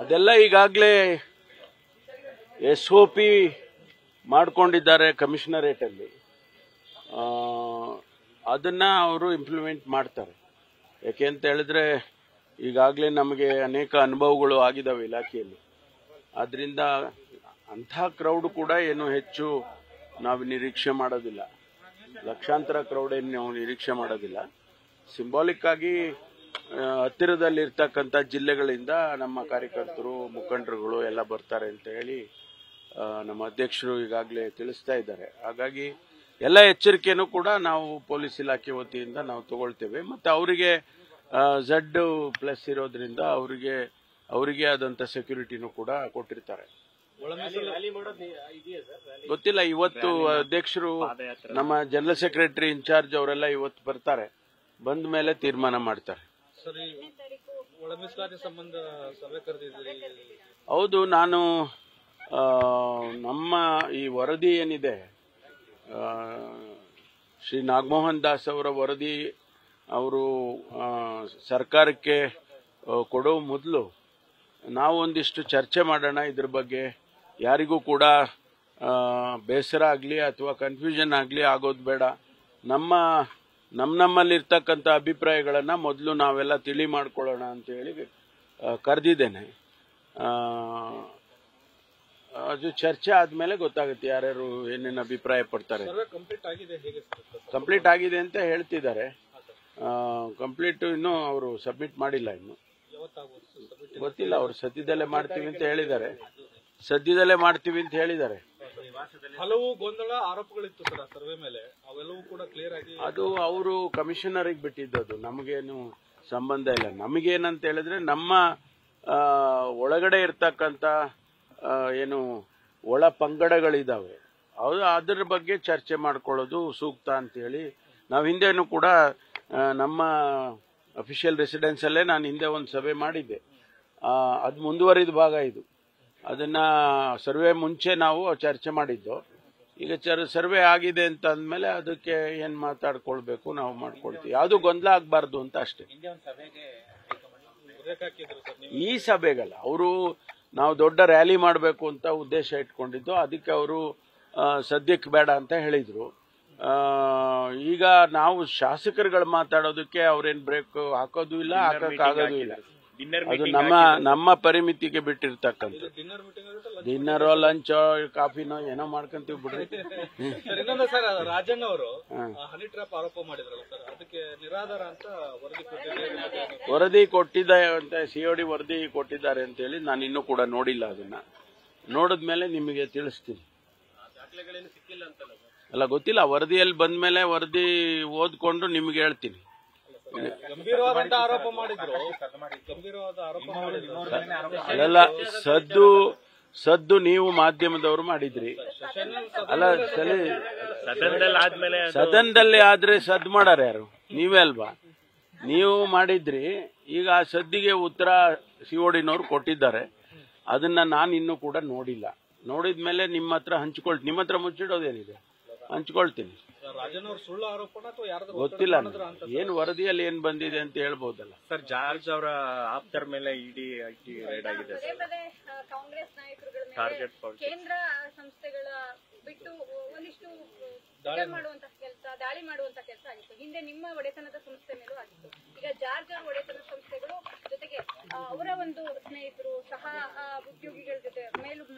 ಅದೆಲ್ಲ ಈಗಾಗಲೇ SOP ಮಾಡ್ಕೊಂಡಿದ್ದಾರೆ ಕಮಿಷನರೇಟ್ ಅಲ್ಲಿ. ಅದನ್ನ ಅವರು ಇಂಪ್ಲಿಮೆಂಟ್ ಮಾಡ್ತಾರೆ. ಯಾಕೆ ಅಂತ ಹೇಳಿದ್ರೆ ಈಗಾಗಲೇ ನಮಗೆ ಅನೇಕ ಅನುಭವಗಳು ಆಗಿದಾವೆ ಇಲಾಖೆಯಲ್ಲಿ. ಆದ್ರಿಂದ ಅಂಥ ಕ್ರೌಡ್ ಕೂಡ ಏನು ಹೆಚ್ಚು ನಾವು ನಿರೀಕ್ಷೆ ಮಾಡೋದಿಲ್ಲ. ಲಕ್ಷಾಂತರ ಕ್ರೌಡ್ ಏನು ನಾವು ನಿರೀಕ್ಷೆ ಮಾಡೋದಿಲ್ಲ. ಸಿಂಬಾಲಿಕ್ ಆಗಿ ಹತ್ತಿರದಲ್ಲಿರ್ತಕ್ಕಂಥ ಜಿಲ್ಲೆಗಳಿಂದ ನಮ್ಮ ಕಾರ್ಯಕರ್ತರು ಮುಖಂಡರುಗಳು ಎಲ್ಲ ಬರ್ತಾರೆ ಅಂತ ಹೇಳಿ ನಮ್ಮ ಅಧ್ಯಕ್ಷರು ಈಗಾಗಲೇ ತಿಳಿಸ್ತಾ ಇದ್ದಾರೆ. ಹಾಗಾಗಿ ಎಲ್ಲ ಎಚ್ಚರಿಕೆನೂ ಕೂಡ ನಾವು ಪೊಲೀಸ್ ಇಲಾಖೆ ವತಿಯಿಂದ ನಾವು ತಗೊಳ್ತೇವೆ. ಮತ್ತು ಅವರಿಗೆ Z+ ಇರೋದ್ರಿಂದ ಅವರಿಗೆ ಆದಂಥ ಸೆಕ್ಯೂರಿಟಿನೂ ಕೂಡ ಕೊಟ್ಟಿರ್ತಾರೆ. ಗೊತ್ತಿಲ್ಲ, ಇವತ್ತು ಅಧ್ಯಕ್ಷರು ನಮ್ಮ ಜನರಲ್ ಸೆಕ್ರೆಟರಿ ಇನ್ಚಾರ್ಜ್ ಅವರೆಲ್ಲ ಇವತ್ತು ಬರ್ತಾರೆ. ಬಂದ ಮೇಲೆ ತೀರ್ಮಾನ ಮಾಡ್ತಾರೆ. ಹೌದು, ನಾನು ನಮ್ಮ ಈ ವರದಿ ಏನಿದೆ, ಶ್ರೀ ನಾಗಮೋಹನ್ ದಾಸ್ ಅವರ ವರದಿ ಅವರು ಸರ್ಕಾರಕ್ಕೆ ಕೊಡೋ ಮೊದಲು ನಾವು ಒಂದಿಷ್ಟು ಚರ್ಚೆ ಮಾಡೋಣ. ಇದ್ರ ಬಗ್ಗೆ ಯಾರಿಗೂ ಕೂಡ ಬೇಸರ ಆಗಲಿ ಅಥವಾ ಕನ್ಫ್ಯೂಷನ್ ಆಗಲಿ ಆಗೋದು ಬೇಡ. ನಮ್ಮಲ್ಲಿರ್ತಕ್ಕಂಥ ಅಭಿಪ್ರಾಯಗಳನ್ನು ಮೊದಲು ನಾವೆಲ್ಲ ತಿಳಿ ಮಾಡ್ಕೊಳ್ಳೋಣ ಅಂತ ಹೇಳಿ ಕರೆದಿದ್ದೇನೆ. ಅದು ಚರ್ಚೆ ಆದ್ಮೇಲೆ ಗೊತ್ತಾಗುತ್ತೆ ಯಾರ್ಯಾರು ಏನೇನು ಅಭಿಪ್ರಾಯ ಪಡ್ತಾರೆ. ಕಂಪ್ಲೀಟ್ ಆಗಿದೆ ಅಂತ ಹೇಳ್ತಿದ್ದಾರೆ. ಕಂಪ್ಲೀಟ್ ಇನ್ನೂ ಅವರು ಸಬ್ಮಿಟ್ ಮಾಡಿಲ್ಲ. ಇನ್ನು ಗೊತ್ತಿಲ್ಲ. ಅವರು ಸದ್ಯದಲ್ಲೇ ಮಾಡ್ತೀವಿ ಅಂತ ಹೇಳಿದ್ದಾರೆ. ಹಲವು ಗೊಂದಲ ಆರೋಪಗಳಿತ್ತು ಸರ್ ಸರ್ವೆ ಮೇಲೆ, ಅವೆಲ್ಲವೂ ಕೂಡ ಕ್ಲಿಯರ್ ಆಗಿ ಅದು ಅವರು ಕಮಿಷನರಿಗೆ ಬಿಟ್ಟಿದ್ದು. ನಮಗೇನು ಸಂಬಂಧ ಇಲ್ಲ. ನಮಗೇನಂತ ಹೇಳಿದ್ರೆ ನಮ್ಮ ಒಳಗಡೆ ಇರ್ತಕ್ಕಂಥ ಏನು ಒಳ ಪಂಗಡಗಳಿದಾವೆ, ಅದರ ಬಗ್ಗೆ ಚರ್ಚೆ ಮಾಡ್ಕೊಳ್ಳೋದು ಸೂಕ್ತ ಅಂತ ಹೇಳಿ ನಾವು ಹಿಂದೆನೂ ಕೂಡ ನಮ್ಮ ಅಫಿಷಿಯಲ್ ರೆಸಿಡೆನ್ಸ್ ಅಲ್ಲೇ ನಾನು ಹಿಂದೆ ಒಂದು ಸಭೆ ಮಾಡಿದ್ದೆ. ಅದು ಮುಂದುವರಿದ ಭಾಗ ಇದು. ಅದನ್ನ ಸರ್ವೆ ಮುಂಚೆ ನಾವು ಚರ್ಚೆ ಮಾಡಿದ್ದು. ಈಗ ಸರ್ವೆ ಆಗಿದೆ ಅಂತ ಅಂದಮೇಲೆ ಅದಕ್ಕೆ ಏನ್ ಮಾತಾಡ್ಕೊಳ್ಬೇಕು ನಾವು ಮಾಡ್ಕೊಳ್ತೀವಿ. ಯಾವುದು ಗೊಂದಲ ಆಗಬಾರ್ದು ಅಂತ ಅಷ್ಟೇ. ಈ ಸಭೆಗಲ್ಲ, ಅವರು ನಾವು ದೊಡ್ಡ ರ್ಯಾಲಿ ಮಾಡಬೇಕು ಅಂತ ಉದ್ದೇಶ ಇಟ್ಕೊಂಡಿದ್ದು. ಅದಕ್ಕೆ ಅವರು ಸದ್ಯಕ್ಕೆ ಬೇಡ ಅಂತ ಹೇಳಿದ್ರು. ಈಗ ನಾವು ಶಾಸಕರುಗಳು ಮಾತಾಡೋದಕ್ಕೆ ಅವ್ರೇನ್ ಬ್ರೇಕ್ ಹಾಕೋದು ಇಲ್ಲ, ಹಾಕಕ್ಕಾಗೋದು ಇಲ್ಲ. ಅದು ನಮ್ಮ ಪರಿಮಿತಿಗೆ ಬಿಟ್ಟಿರ್ತಕ್ಕಂಥ. ಡಿನ್ನರೋ ಲಂಚೋ ಕಾಫಿನೋ ಏನೋ ಮಾಡ್ಕೊಂತೀವಿ ಬಿಡ್ರಿ. ಸರ್, ರಾಜಣ್ಣ ಅವರು ಹನಿ ಟ್ರ್ಯಾಪ್ ಆರೋಪ ಮಾಡಿದ್ರಲ್ಲ ಸರ್, ಅದಕ್ಕೆ ನಿರಾಧಾರ ಅಂತ ವರದಿ ಕೊಟ್ಟಿದ್ದಾರೆ ಅಂತ COD ವರದಿ ಕೊಟ್ಟಿದ್ದಾರೆ ಅಂತ ಹೇಳಿ ನಾನು ಇನ್ನೂ ಕೂಡ ನೋಡಿಲ್ಲ. ಅದನ್ನ ನೋಡಿದ್ಮೇಲೆ ನಿಮಗೆ ತಿಳಿಸ್ತೀನಿ. ಅಲ್ಲ, ಗೊತ್ತಿಲ್ಲ. ವರದಿಯಲ್ಲಿ ಬಂದ್ಮೇಲೆ ವರದಿ ಓದ್ಕೊಂಡು ನಿಮ್ಗೆ ಹೇಳ್ತೀನಿ. ಗಂಭೀರವಾದ ಆರೋಪ ಮಾಡಿದ್ರು. ಅಲ್ಲ, ಸದ್ದು ನೀವು ಮಾಧ್ಯಮದವರು ಮಾಡಿದ್ರಿ. ಅಲ್ಲ, ಸದನದಲ್ಲಿ ಆದ್ರೆ ಸದ್ದು ಮಾಡಾರ ಯಾರು? ನೀವೇ ಅಲ್ವಾ? ನೀವು ಮಾಡಿದ್ರಿ. ಈಗ ಆ ಸದ್ದಿಗೆ ಉತ್ತರ CODನವರು ಕೊಟ್ಟಿದ್ದಾರೆ. ಅದನ್ನ ನಾನು ಇನ್ನೂ ಕೂಡ ನೋಡಿಲ್ಲ. ನೋಡಿದ್ಮೇಲೆ ನಿಮ್ಮ ಹತ್ರ ಹಂಚ್ಕೊಳ್ತೀನಿ. ನಿಮ್ಮ ಹತ್ರ ಮುಚ್ಚಿಡೋದೇನಿದೆ, ಹಂಚ್ಕೊಳ್ತೀನಿ. ಗೊತ್ತಿಲ್ಲ, ಏನ್ ವರದಿಯಲ್ಲಿ ಏನ್ ಬಂದಿದೆ ಅಂತ ಹೇಳ್ಬೋದಲ್ಲ ಸರ್. ಜಾರ್ಜ್ ಅವರ ಆಪ್ತರ ಮೇಲೆ ಇಡಿ ರೈಡ್ ಆಗಿದೆ. ಕಾಂಗ್ರೆಸ್ ನಾಯಕರುಗಳ ಟಾರ್ಗೆಟ್ ಕೇಂದ್ರ ಸಂಸ್ಥೆಗಳ ಬಿಟ್ಟು ಒಂದಿಷ್ಟು ದಾಳಿ ಮಾಡುವಂತ ಕೆಲಸ ಆಗಿತ್ತು. ಹಿಂದೆ ನಿಮ್ಮ ಒಡೆತನದ ಸಂಸ್ಥೆ ಮೇಲೂ ಆಗಿತ್ತು. ಈಗ ಜಾರ್ಜ್ ಅವರ ಒಡೆತನದ ಸಂಸ್ಥೆಗಳು ಜೊತೆಗೆ ಅವರ ಒಂದು ಸ್ನೇಹಿತರು ಸಹ ಉದ್ಯೋಗಿಗಳ ಜೊತೆ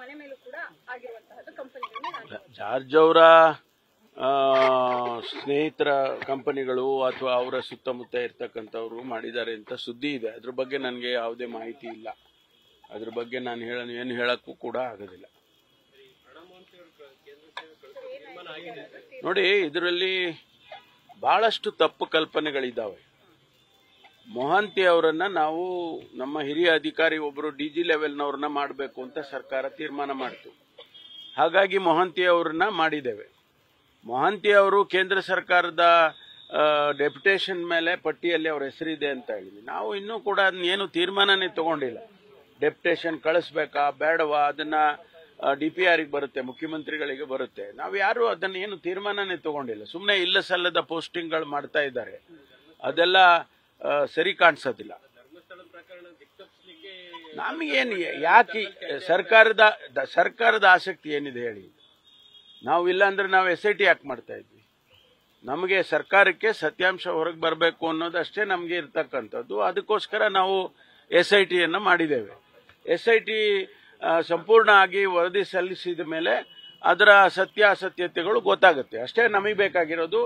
ಮನೆ ಮೇಲೂ ಕೂಡ ಆಗಿರುವಂತಹದ್ದು ಕಂಪನಿಗಳ. ಜಾರ್ಜ್ ಅವರ ಸ್ನೇಹಿತರ ಕಂಪನಿಗಳು ಅಥವಾ ಅವರ ಸುತ್ತಮುತ್ತ ಇರ್ತಕ್ಕಂಥವ್ರು ಮಾಡಿದ್ದಾರೆ ಅಂತ ಸುದ್ದಿ ಇದೆ. ಅದ್ರ ಬಗ್ಗೆ ನನಗೆ ಯಾವುದೇ ಮಾಹಿತಿ ಇಲ್ಲ. ಅದ್ರ ಬಗ್ಗೆ ನಾನು ಏನು ಹೇಳಕ್ಕೂ ಕೂಡ ಆಗೋದಿಲ್ಲ. ನೋಡಿ, ಇದರಲ್ಲಿ ಬಹಳಷ್ಟು ತಪ್ಪು ಕಲ್ಪನೆಗಳಿದ್ದಾವೆ. ಮೊಹಾಂತಿ ಅವರನ್ನ ನಾವು ನಮ್ಮ ಹಿರಿಯ ಅಧಿಕಾರಿ ಒಬ್ಬರು DG ಲೆವೆಲ್ನವ್ರನ್ನ ಮಾಡಬೇಕು ಅಂತ ಸರ್ಕಾರ ತೀರ್ಮಾನ ಮಾಡಿತು. ಹಾಗಾಗಿ ಮೊಹಾಂತಿ ಅವರನ್ನ ಮಾಡಿದ್ದೇವೆ. ಮೊಹಾಂತಿ ಅವರು ಕೇಂದ್ರ ಸರ್ಕಾರದ ಡೆಪ್ಯುಟೇಷನ್ ಮೇಲೆ ಪಟ್ಟಿಯಲ್ಲಿ ಅವ್ರ ಹೆಸರಿದೆ ಅಂತ ಹೇಳಿದ್ವಿ. ನಾವು ಇನ್ನೂ ಕೂಡ ಏನು ತೀರ್ಮಾನನೇ ತಗೊಂಡಿಲ್ಲ. ಡೆಪ್ಯುಟೇಷನ್ ಕಳಿಸ್ಬೇಕಾ ಬೇಡವಾ, ಅದನ್ನ DPRಗೆ ಬರುತ್ತೆ, ಮುಖ್ಯಮಂತ್ರಿಗಳಿಗೆ ಬರುತ್ತೆ. ನಾವು ಯಾರು ಅದನ್ನ ಏನು ತೀರ್ಮಾನನೇ ತಗೊಂಡಿಲ್ಲ. ಸುಮ್ಮನೆ ಇಲ್ಲ ಸಲ್ಲದ ಪೋಸ್ಟಿಂಗ್ಗಳು ಮಾಡ್ತಾ ಇದ್ದಾರೆ. ಅದೆಲ್ಲ ಸರಿ ಕಾಣಿಸೋದಿಲ್ಲ. ನಮಗೇನು ಯಾಕೆ ಸರ್ಕಾರದ ಆಸಕ್ತಿ ಏನಿದೆ ಹೇಳಿ? ನಾವು ಇಲ್ಲ ಅಂದ್ರೆ ನಾವು SIT ಯಾಕೆ ಮಾಡ್ತಾ ಇದ್ವಿ? ನಮಗೆ ಸರ್ಕಾರಕ್ಕೆ ಸತ್ಯಾಂಶ ಹೊರಗೆ ಬರಬೇಕು ಅನ್ನೋದಷ್ಟೇ ನಮಗೆ ಇರ್ತಕ್ಕಂಥದ್ದು. ಅದಕ್ಕೋಸ್ಕರ ನಾವು SITಯನ್ನು ಮಾಡಿದ್ದೇವೆ. SIT ಸಂಪೂರ್ಣ ಆಗಿ ವರದಿ ಸಲ್ಲಿಸಿದ ಮೇಲೆ ಅದರ ಸತ್ಯಾಸತ್ಯತೆಗಳು ಗೊತ್ತಾಗುತ್ತೆ. ಅಷ್ಟೇ ನಮಗೆ ಬೇಕಾಗಿರೋದು.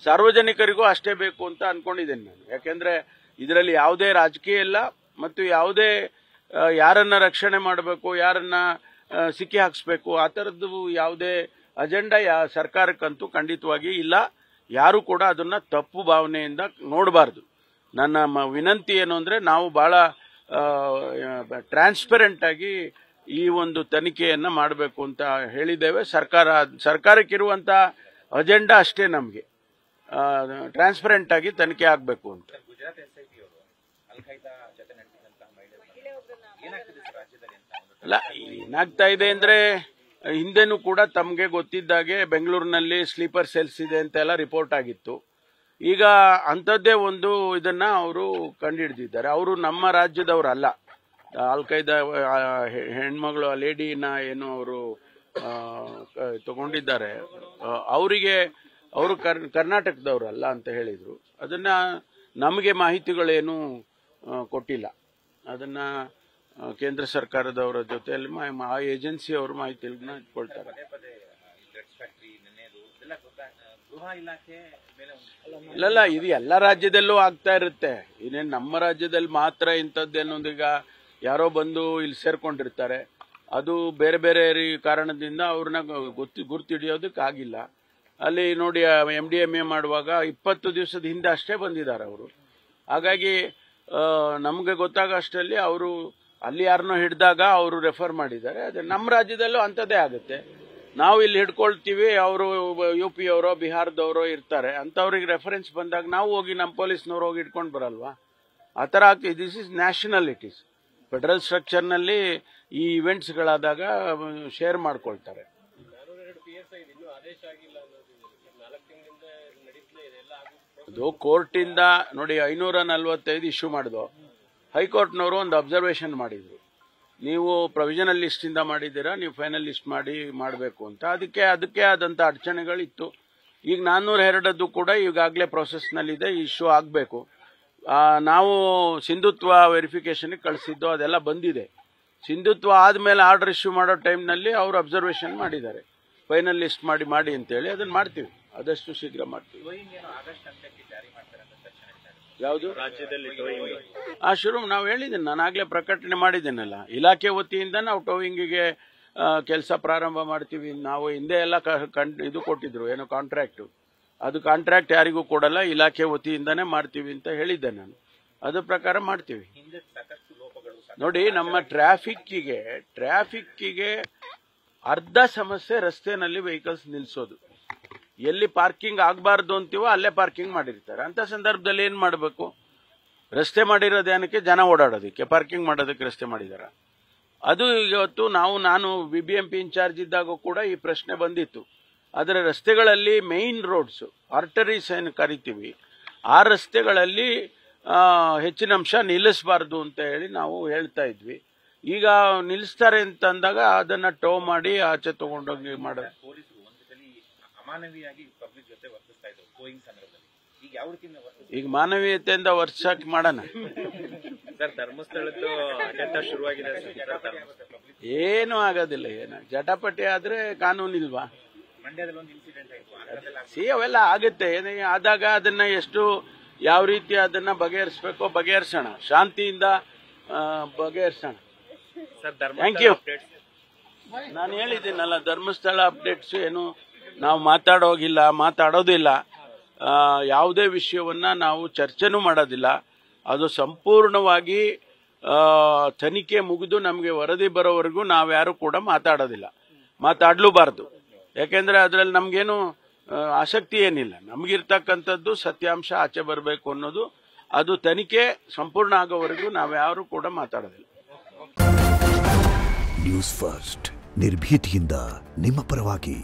ಸಾರ್ವಜನಿಕರಿಗೂ ಅಷ್ಟೇ ಬೇಕು ಅಂತ ಅನ್ಕೊಂಡಿದ್ದೇನೆ ನಾನು. ಯಾಕೆಂದ್ರೆ ಇದರಲ್ಲಿ ಯಾವುದೇ ರಾಜಕೀಯ ಇಲ್ಲ ಮತ್ತು ಯಾವುದೇ ಯಾರನ್ನ ರಕ್ಷಣೆ ಮಾಡಬೇಕು, ಯಾರನ್ನ ಸಿಕ್ಕಿ ಹಾಕಿಸ್ಬೇಕು, ಆ ಥರದ್ದು ಯಾವುದೇ ಅಜೆಂಡಾ ಸರ್ಕಾರಕ್ಕಂತೂ ಖಂಡಿತವಾಗಿ ಇಲ್ಲ. ಯಾರು ಕೂಡ ಅದನ್ನ ತಪ್ಪು ಭಾವನೆಯಿಂದ ನೋಡಬಾರ್ದು. ನನ್ನ ವಿನಂತಿ ಏನು ಅಂದ್ರೆ, ನಾವು ಬಹಳ ಟ್ರಾನ್ಸ್ಪರೆಂಟ್ ಆಗಿ ಈ ಒಂದು ತನಿಖೆಯನ್ನ ಮಾಡಬೇಕು ಅಂತ ಹೇಳಿದ್ದೇವೆ. ಸರ್ಕಾರಕ್ಕಿರುವಂತ ಅಜೆಂಡಾ ಅಷ್ಟೇ, ನಮಗೆ ಟ್ರಾನ್ಸ್ಪರೆಂಟ್ ಆಗಿ ತನಿಖೆ ಆಗಬೇಕು ಅಂತ. ಅಲ್ಲ, ಏನಾಗ್ತಾ ಇದೆ ಅಂದ್ರೆ, ಹಿಂದೆನೂ ಕೂಡ ತಮಗೆ ಗೊತ್ತಿದ್ದಾಗೆ ಬೆಂಗಳೂರಿನಲ್ಲಿ ಸ್ಲೀಪರ್ ಸೆಲ್ಸ್ ಇದೆ ಅಂತೆಲ್ಲ ರಿಪೋರ್ಟ್ ಆಗಿತ್ತು. ಈಗ ಅಂಥದ್ದೇ ಒಂದು ಇದನ್ನ ಅವರು ಕಂಡುಹಿಡಿದಿದ್ದಾರೆ. ಅವರು ನಮ್ಮ ರಾಜ್ಯದವರಲ್ಲ. ಅಲ್-ಖೈದಾ ಹೆಣ್ಮಗಳು ಲೇಡಿನ ಏನು ಅವರು ತಗೊಂಡಿದ್ದಾರೆ, ಅವರು ಕರ್ನಾಟಕದವರಲ್ಲ ಅಂತ ಹೇಳಿದ್ರು. ಅದನ್ನ ನಮಗೆ ಮಾಹಿತಿಗಳೇನು ಕೊಟ್ಟಿಲ್ಲ. ಅದನ್ನ ಕೇಂದ್ರ ಸರ್ಕಾರದವರ ಜೊತೆಯಲ್ಲಿ ಆ ಏಜೆನ್ಸಿ ಅವರು ಮಾಹಿತಿಗಳನ್ನ ಇಟ್ಕೊಳ್ತಾರೆ. ಇಲ್ಲ, ಇದು ಎಲ್ಲ ರಾಜ್ಯದಲ್ಲೂ ಆಗ್ತಾ ಇರುತ್ತೆ. ಇನ್ನೇನು ನಮ್ಮ ರಾಜ್ಯದಲ್ಲಿ ಮಾತ್ರ ಇಂಥದ್ದೇನೊಂದೀಗ ಯಾರೋ ಬಂದು ಇಲ್ಲಿ ಸೇರ್ಕೊಂಡಿರ್ತಾರೆ. ಅದು ಬೇರೆ ಬೇರೆ ಕಾರಣದಿಂದ ಅವ್ರನ್ನ ಗುರ್ತಿಡಿಯೋದಕ್ಕಾಗಿಲ್ಲ. ಅಲ್ಲಿ ನೋಡಿ, MDMA ಮಾಡುವಾಗ 20 ದಿವಸದ ಹಿಂದೆ ಅಷ್ಟೇ ಬಂದಿದ್ದಾರೆ ಅವರು. ಹಾಗಾಗಿ ನಮಗೆ ಗೊತ್ತಾಗ ಅಷ್ಟರಲ್ಲಿ ಅವರು ಅಲ್ಲಿ ಯಾರನ್ನೋ ಹಿಡಿದಾಗ ಅವರು ರೆಫರ್ ಮಾಡಿದ್ದಾರೆ. ಅದೇ ನಮ್ಮ ರಾಜ್ಯದಲ್ಲೂ ಅಂಥದ್ದೇ ಆಗುತ್ತೆ. ನಾವು ಇಲ್ಲಿ ಹಿಡ್ಕೊಳ್ತೀವಿ, ಅವರು UP ಅವರೋ ಬಿಹಾರದವರೋ ಇರ್ತಾರೆ. ಅಂಥವ್ರಿಗೆ ರೆಫರೆನ್ಸ್ ಬಂದಾಗ ನಾವು ಹೋಗಿ ನಮ್ಮ ಪೊಲೀಸ್ನವ್ರು ಹೋಗಿ ಹಿಡ್ಕೊಂಡು ಬರಲ್ವಾ? ಆ ಥರ ಆಗ್ತದೆ. This is nationalities. ಫೆಡರಲ್ ಸ್ಟ್ರಕ್ಚರ್ನಲ್ಲಿ ಈ ಇವೆಂಟ್ಸ್ಗಳಾದಾಗ ಶೇರ್ ಮಾಡ್ಕೊಳ್ತಾರೆ. ಅದು ಕೋರ್ಟಿಂದ ನೋಡಿ 545 ಇಶ್ಯೂ ಮಾಡಿದ್ವು. ಹೈಕೋರ್ಟ್ನವರು ಒಂದು ಅಬ್ಸರ್ವೇಷನ್ ಮಾಡಿದ್ರು, ನೀವು ಪ್ರೊವಿಷನಲ್ ಲಿಸ್ಟಿಂದ ಮಾಡಿದ್ದೀರಾ, ನೀವು ಫೈನಲ್ ಲಿಸ್ಟ್ ಮಾಡಬೇಕು ಅಂತ. ಅದಕ್ಕೆ ಆದಂಥ ಅಡಚಣೆಗಳಿತ್ತು. ಈಗ 402 ಕೂಡ ಈಗಾಗಲೇ ಪ್ರೊಸೆಸ್ನಲ್ಲಿದೆ, ಇಶ್ಯೂ ಆಗಬೇಕು. ನಾವು ಸಿಂಧುತ್ವ ವೆರಿಫಿಕೇಶನ್ಗೆ ಕಳಿಸಿದ್ದು, ಅದೆಲ್ಲ ಬಂದಿದೆ. ಸಿಂಧುತ್ವ ಆದಮೇಲೆ ಆರ್ಡರ್ ಇಶ್ಯೂ ಮಾಡೋ ಟೈಮ್ನಲ್ಲಿ ಅವರು ಅಬ್ಸರ್ವೇಷನ್ ಮಾಡಿದ್ದಾರೆ, ಫೈನಲ್ ಲಿಸ್ಟ್ ಮಾಡಿ ಅಂತೇಳಿ. ಅದನ್ನು ಮಾಡ್ತೀವಿ, ಆದಷ್ಟು ಶೀಘ್ರ ಮಾಡ್ತೀವಿ. ಯಾವುದು ರಾಜ್ಯದಲ್ಲಿ ಶುರು ನಾವು ಹೇಳಿದ್ದೀನಿ, ನಾನಾಗಲೇ ಪ್ರಕಟಣೆ ಮಾಡಿದ್ದೇನಲ್ಲ. ಇಲಾಖೆ ವತಿಯಿಂದ ನಾವು ಟೋವಿಂಗಿಗೆ ಕೆಲಸ ಪ್ರಾರಂಭ ಮಾಡ್ತೀವಿ. ನಾವು ಹಿಂದೆ ಎಲ್ಲ ಇದು ಕೊಟ್ಟಿದ್ರು, ಏನೋ ಕಾಂಟ್ರಾಕ್ಟ್. ಅದು ಕಾಂಟ್ರಾಕ್ಟ್ ಯಾರಿಗೂ ಕೊಡಲ್ಲ, ಇಲಾಖೆ ವತಿಯಿಂದಾನೇ ಮಾಡ್ತೀವಿ ಅಂತ ಹೇಳಿದ್ದೆ ನಾನು. ಅದ್ರ ಪ್ರಕಾರ ಮಾಡ್ತೀವಿ. ನೋಡಿ, ನಮ್ಮ ಟ್ರಾಫಿಕ್ಕಿಗೆ ಅರ್ಧ ಸಮಸ್ಯೆ ರಸ್ತೆನಲ್ಲಿ ವೆಹಿಕಲ್ಸ್ ನಿಲ್ಸೋದು. ಎಲ್ಲಿ ಪಾರ್ಕಿಂಗ್ ಆಗಬಾರ್ದು ಅಂತೀವೋ ಅಲ್ಲೇ ಪಾರ್ಕಿಂಗ್ ಮಾಡಿರ್ತಾರೆ. ಅಂತ ಸಂದರ್ಭದಲ್ಲಿ ಏನ್ ಮಾಡಬೇಕು? ರಸ್ತೆ ಮಾಡಿರೋದೇನಕ್ಕೆ? ಜನ ಓಡಾಡೋದಕ್ಕೆ, ಪಾರ್ಕಿಂಗ್ ಮಾಡೋದಕ್ಕೆ ರಸ್ತೆ ಮಾಡಿದಾರ? ಅದು ಇವತ್ತು ನಾನು BBMP ಇನ್ಚಾರ್ಜ್ ಇದ್ದಾಗ ಕೂಡ ಈ ಪ್ರಶ್ನೆ ಬಂದಿತ್ತು. ಆದರೆ ರಸ್ತೆಗಳಲ್ಲಿ ಮೇನ್ ರೋಡ್ಸ್, ಆರ್ಟರೀಸ್ ಏನು ಕರಿತೀವಿ, ಆ ರಸ್ತೆಗಳಲ್ಲಿ ಹೆಚ್ಚಿನ ಅಂಶ ನಿಲ್ಲಿಸಬಾರ್ದು ಅಂತ ಹೇಳಿ ನಾವು ಹೇಳ್ತಾ ಇದ್ವಿ. ಈಗ ನಿಲ್ಲಿಸ್ತಾರೆ ಅಂತ ಅಂದಾಗ ಅದನ್ನ ಟೋ ಮಾಡಿ ಆಚೆ ತಗೊಂಡೋಗಿ ಮಾಡೋದು. ಈಗ ಮಾನವೀಯತೆಯಿಂದ ವರ್ಷಕ್ಕೆ ಮಾಡೋಣ. ಧರ್ಮಸ್ಥಳದ್ದು ಶುರುವಾಗಿದೆ, ಏನು ಆಗೋದಿಲ್ಲ. ಜಟಾಪಟಿ ಆದ್ರೆ ಕಾನೂನಿಲ್ವಾ? ಅವೆಲ್ಲ ಆಗುತ್ತೆ. ಆದಾಗ ಅದನ್ನ ಯಾವ ರೀತಿ ಅದನ್ನ ಬಗೆಹರಿಸಬೇಕೋ ಬಗೆಹರಿಸೋಣ, ಶಾಂತಿಯಿಂದ ಬಗೆಹರಿಸೋಣ. Thank you. ನಾನು ಹೇಳಿದ್ದೀನಲ್ಲ, ಧರ್ಮಸ್ಥಳ ಅಪ್ಡೇಟ್ಸ್ ಏನು ನಾವು ಮಾತಾಡೋದಿಲ್ಲ. ಯಾವುದೇ ವಿಷಯವನ್ನ ನಾವು ಚರ್ಚೆನೂ ಮಾಡೋದಿಲ್ಲ. ಅದು ಸಂಪೂರ್ಣವಾಗಿ ತನಿಖೆ ಮುಗಿದು ನಮಗೆ ವರದಿ ಬರೋವರೆಗೂ ನಾವ್ಯಾರು ಕೂಡ ಮಾತಾಡಲೂಬಾರ್ದು. ಯಾಕೆಂದ್ರೆ ಅದರಲ್ಲಿ ನಮ್ಗೇನು ಆಸಕ್ತಿ ಏನಿಲ್ಲ. ನಮಗಿರ್ತಕ್ಕಂಥದ್ದು ಸತ್ಯಾಂಶ ಆಚೆ ಬರಬೇಕು ಅನ್ನೋದು. ಅದು ತನಿಖೆ ಸಂಪೂರ್ಣ ಆಗೋವರೆಗೂ ನಾವ್ಯಾರು ಕೂಡ ಮಾತಾಡೋದಿಲ್ಲ. ನ್ಯೂಸ್ ಫಸ್ಟ್ ನಿರ್ಭೀತಿಯಿಂದ ನಿಮ್ಮ ಪರವಾಗಿ.